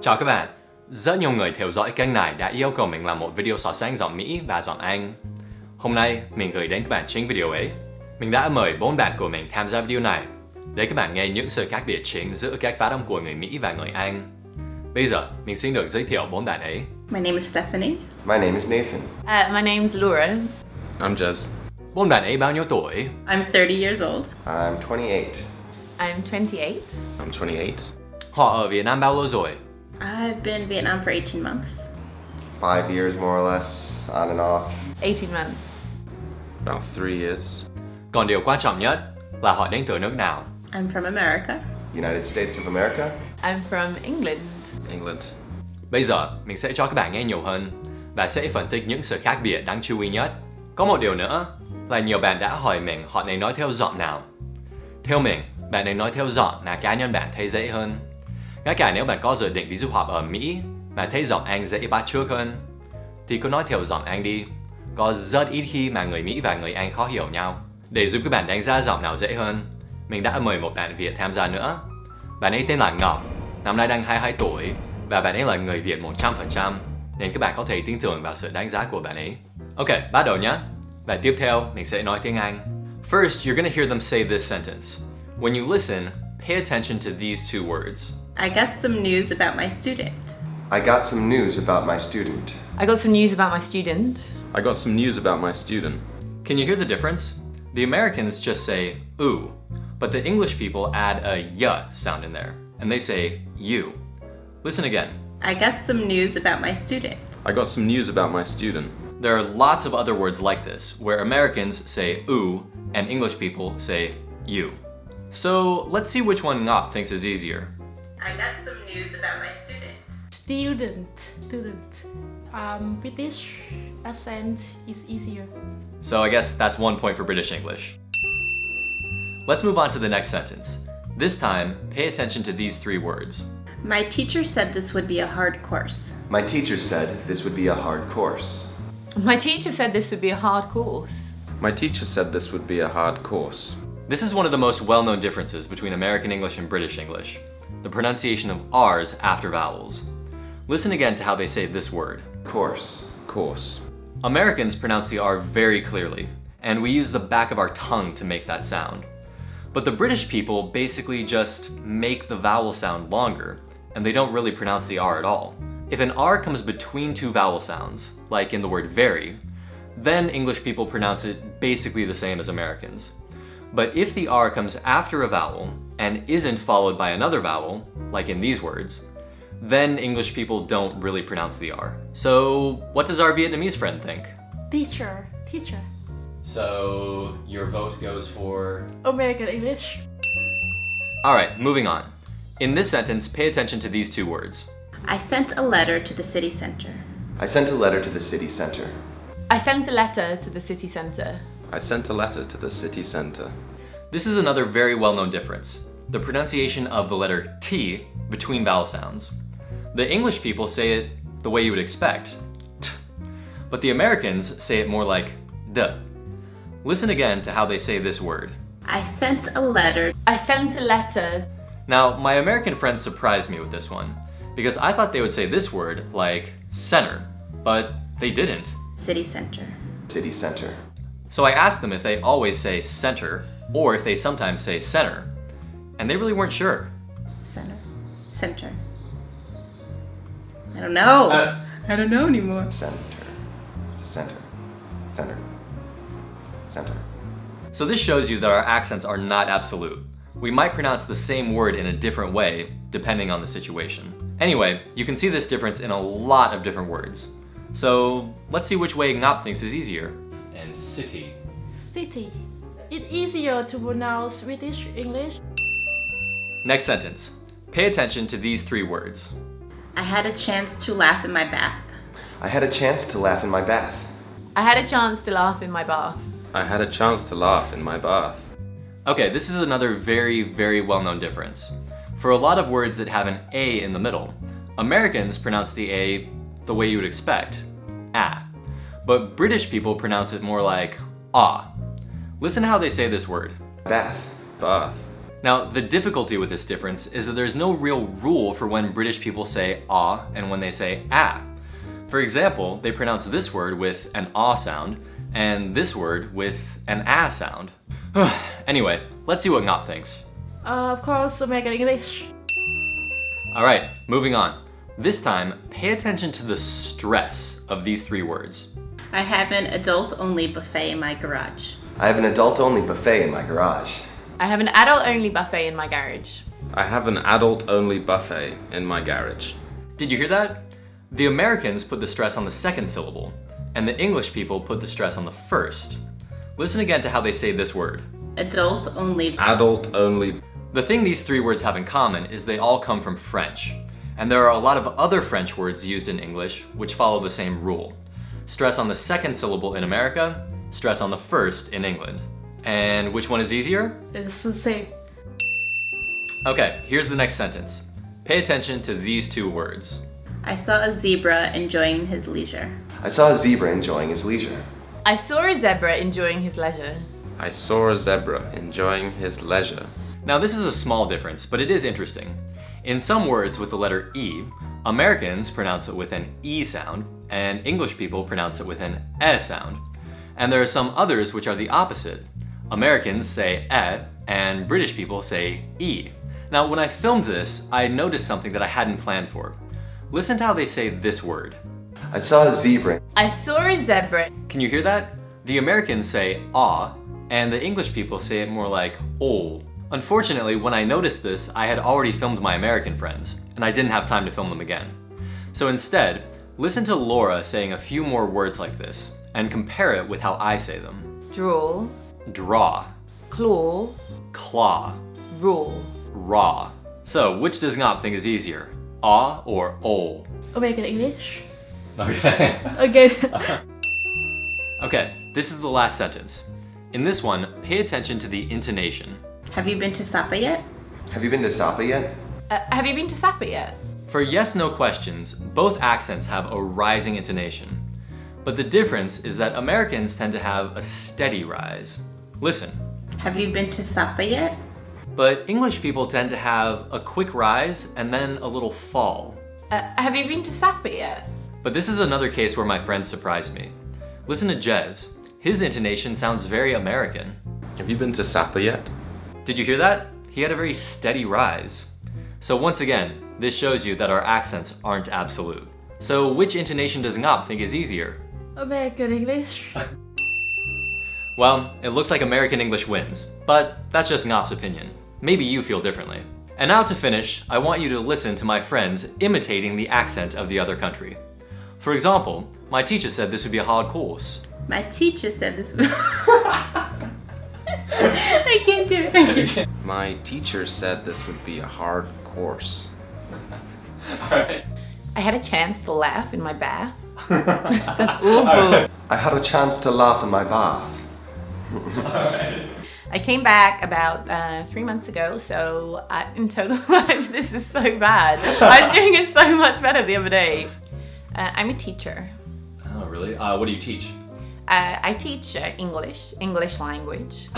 Chào các bạn, rất nhiều người theo dõi kênh này đã yêu cầu mình làm một video so sánh giọng Mỹ và giọng Anh. Hôm nay, mình gửi đến các bạn chính video ấy. Mình đã mời 4 bạn của mình tham gia video này để các bạn nghe những sự khác biệt chính giữa các phát âm của người Mỹ và người Anh. Bây giờ, mình xin được giới thiệu 4 bạn ấy. My name is Stephanie. My name is Nathan. My name's Laura. I'm Jez. 4 bạn ấy bao nhiêu tuổi? I'm 30 years old. I'm 28. I'm 28. I'm 28. Họ ở Việt Nam bao lâu rồi? I've been in Vietnam for 18 months. 5 years more or less, on and off. 18 months. About 3 years. Còn điều quan trọng nhất là họ đến từ nước nào? I'm from America. United States of America. I'm from England. England. Bây giờ, mình sẽ cho các bạn nghe nhiều hơn và sẽ phân tích những sự khác biệt đáng chú ý nhất. Có một điều nữa là nhiều bạn đã hỏi mình họ nên nói theo giọng nào. Theo mình, bạn nên nói theo giọng là cá nhân bạn thấy dễ hơn. Ngay cả nếu bạn có dự định đi du học ở Mỹ mà thấy giọng Anh dễ bắt chước hơn, thì cứ nói theo giọng Anh đi. Có rất ít khi mà người Mỹ và người Anh khó hiểu nhau. Để giúp các bạn đánh giá giọng nào dễ hơn, mình đã mời một bạn Việt tham gia nữa. Bạn ấy tên là Ngọc, năm nay đang 22 tuổi và bạn ấy là người Việt 100%, nên các bạn có thể tin tưởng vào sự đánh giá của bạn ấy. Ok, bắt đầu nhé. Và tiếp theo, mình sẽ nói tiếng Anh. First, you're gonna hear them say this sentence. When you listen, pay attention to these two words. I got some news about my student. I got some news about my student. I got some news about my student. I got some news about my student. Can you hear the difference? The Americans just say ooh, but the English people add a y sound in there, and they say you. Listen again. I got some news about my student. I got some news about my student. There are lots of other words like this, where Americans say ooh, and English people say you. So let's see which one Ngop thinks is easier. I got some news about my student. Student. British accent is easier. So I guess that's 1 point for British English. Let's move on to the next sentence. This time, pay attention to these 3 words. My teacher said this would be a hard course. My teacher said this would be a hard course. My teacher said this would be a hard course. My teacher said this would be a hard course. This is one of the most well-known differences between American English and British English, the pronunciation of R's after vowels. Listen again to how they say this word. Course. Course. Americans pronounce the R very clearly, and we use the back of our tongue to make that sound. But the British people basically just make the vowel sound longer, and they don't really pronounce the R at all. If an R comes between 2 vowel sounds, like in the word very, then English people pronounce it basically the same as Americans. But if the R comes after a vowel and isn't followed by another vowel, like in these words, then English people don't really pronounce the R. So what does our Vietnamese friend think? Teacher. So your vote goes for... American English. Alright, moving on. In this sentence, pay attention to these 2 words. I sent a letter to the city center. I sent a letter to the city center. I sent a letter to the city centre. I sent a letter to the city centre. This is another very well-known difference, the pronunciation of the letter T between vowel sounds. The English people say it the way you would expect, t, but the Americans say it more like d. Listen again to how they say this word. I sent a letter. I sent a letter. Now, my American friends surprised me with this one, because I thought they would say this word like center, but they didn't. City center. City center. So I asked them if they always say center, or if they sometimes say center, and they really weren't sure. Center. I don't know. I don't know anymore. Center. So this shows you that our accents are not absolute. We might pronounce the same word in a different way, depending on the situation. Anyway, you can see this difference in a lot of different words. So let's see which way Ngop thinks is easier. And city. It's easier to pronounce British English. Next sentence. Pay attention to these 3 words. I had a chance to laugh in my bath. I had a chance to laugh in my bath. I had a chance to laugh in my bath. I had a chance to laugh in my bath. Okay, this is another very, very well-known difference. For a lot of words that have an A in the middle, Americans pronounce the A the way you would expect, ah. But British people pronounce it more like ah. Listen to how they say this word. Bath. Bath. Now, the difficulty with this difference is that there's no real rule for when British people say ah and when they say ah. For example, they pronounce this word with an ah sound and this word with an ah sound. Anyway, let's see what Ngop thinks. Of course, American English. Alright, moving on. This time, pay attention to the stress of these three words. I have an adult-only buffet in my garage. I have an adult-only buffet in my garage. I have an adult-only buffet in my garage. I have an adult-only buffet in my garage. Did you hear that? The Americans put the stress on the second syllable, and the English people put the stress on the first. Listen again to how they say this word. Adult-only. Adult-only. The thing these three words have in common is they all come from French, and there are a lot of other French words used in English which follow the same rule. Stress on the second syllable in America, stress on the first in England. And which one is easier? It's the same. Okay, here's the next sentence. Pay attention to these two words. I saw a zebra enjoying his leisure. I saw a zebra enjoying his leisure. I saw a zebra enjoying his leisure. I saw a zebra enjoying his leisure. Now this is a small difference, but it is interesting. In some words with the letter E, Americans pronounce it with an E sound, and English people pronounce it with an E sound. And there are some others which are the opposite. Americans say E, and British people say E. Now when I filmed this, I noticed something that I hadn't planned for. Listen to how they say this word. I saw a zebra. I saw a zebra. Can you hear that? The Americans say ah, and the English people say it more like oh. Unfortunately, when I noticed this, I had already filmed my American friends, and I didn't have time to film them again. So instead, listen to Laura saying a few more words like this, and compare it with how I say them. Draw. Draw, Claw. claw, Raw. raw. So, which does Ngop think is easier? Ah or oh? American English. Okay. Again. Okay, this is the last sentence. In this one, pay attention to the intonation. Have you been to Sapa yet? Have you been to Sapa yet? Have you been to Sapa yet? For yes-no questions, both accents have a rising intonation. But the difference is that Americans tend to have a steady rise. Listen. Have you been to Sapa yet? But English people tend to have a quick rise and then a little fall. Have you been to Sapa yet? But this is another case where my friend surprised me. Listen to Jez. His intonation sounds very American. Have you been to Sapa yet? Did you hear that? He had a very steady rise. So once again, this shows you that our accents aren't absolute. So which intonation does Ngop think is easier? American English. Well, it looks like American English wins, but that's just Ngop's opinion. Maybe you feel differently. And now to finish, I want you to listen to my friends imitating the accent of the other country. For example, my teacher said this would be a hard course. My teacher said this. I can't do it. My teacher said this would be a hard course. Alright. I had a chance to laugh in my bath. That's awful. I had a chance to laugh in my bath. I came back about 3 months ago, so in total, this is so bad. I was doing it so much better the other day. I'm a teacher. Oh, really? What do you teach? I teach English language.